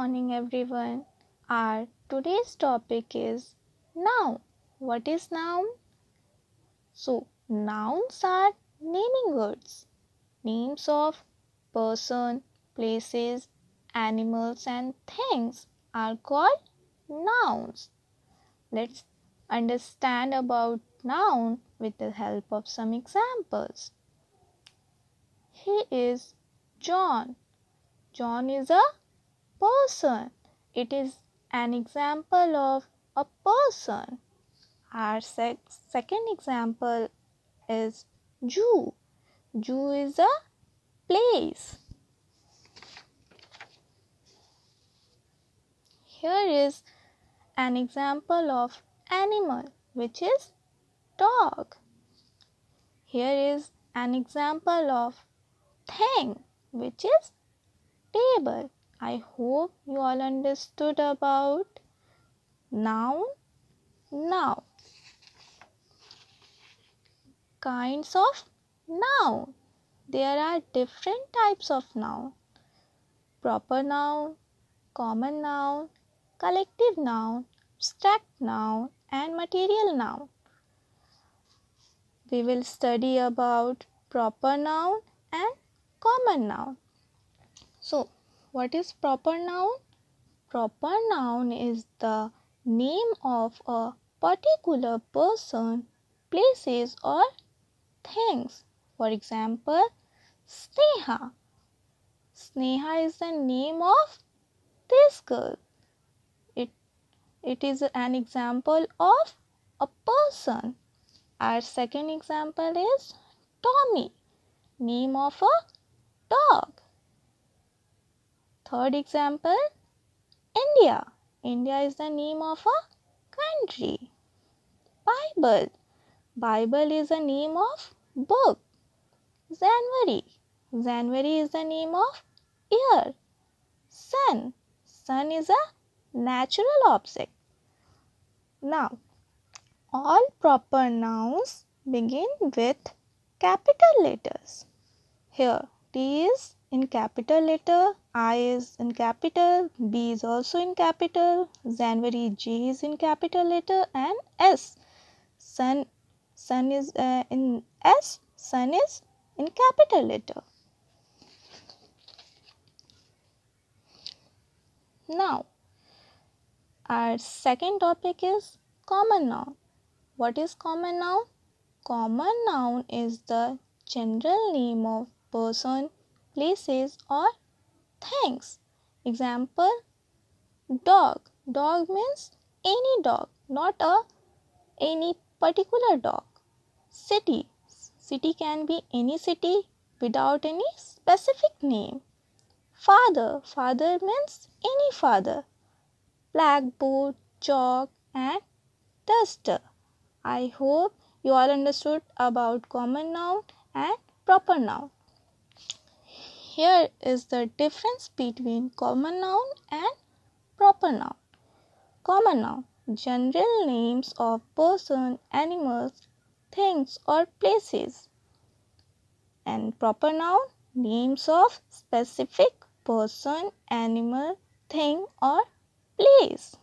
morning everyone. Our today's topic is noun. What is noun? So, nouns are naming words. Names of person, places, animals and things are called nouns. Let's understand about noun with the help of some examples. He is John. John is a person. It is an example of a person. Our second example is Jew. Jew is a place. Here is an example of animal, which is dog. Here is an example of thing, which is table. I hope you all understood about noun. Now, kinds of noun. There are different types of noun. Proper noun, common noun, collective noun, abstract noun and material noun. We will study about proper noun and common noun. So, what is proper noun? Proper noun is the name of a particular person, places or things. For example, Sneha. Sneha is the name of this girl. It is an example of a person. Our second example is Tommy, name of a dog. Third example, India. India is the name of a country. Bible. Bible is the name of book. January. January is the name of year. Sun. Sun is a natural object. Now, all proper nouns begin with capital letters. Here, T is in capital letter, I is in capital, B is also in capital, January, J is in capital letter and S. Sun is in S, sun is in capital letter. Now, our second topic is common noun. What is common noun? Common noun is the general name of person, places or things. Example, dog. Dog means any dog, not any particular dog. City. City can be any city without any specific name. Father. Father means any father. Blackboard, chalk and duster. I hope you all understood about common noun and proper noun. Here is the difference between common noun and proper noun. Common noun, general names of person, animals, things or places. And proper noun, names of specific person, animal, thing or place.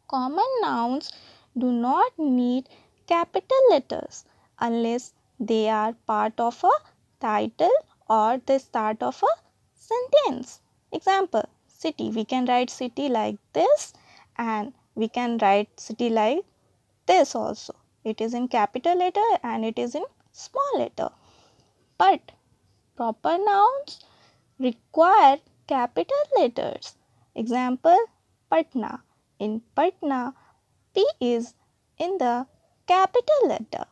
Common nouns do not need capital letters unless they are part of a title or the start of a sentence. Example, city. We can write city like this and we can write city like this also. It is in capital letter and it is in small letter. But proper nouns require capital letters. Example, Patna. In Patna, P is in the capital letter.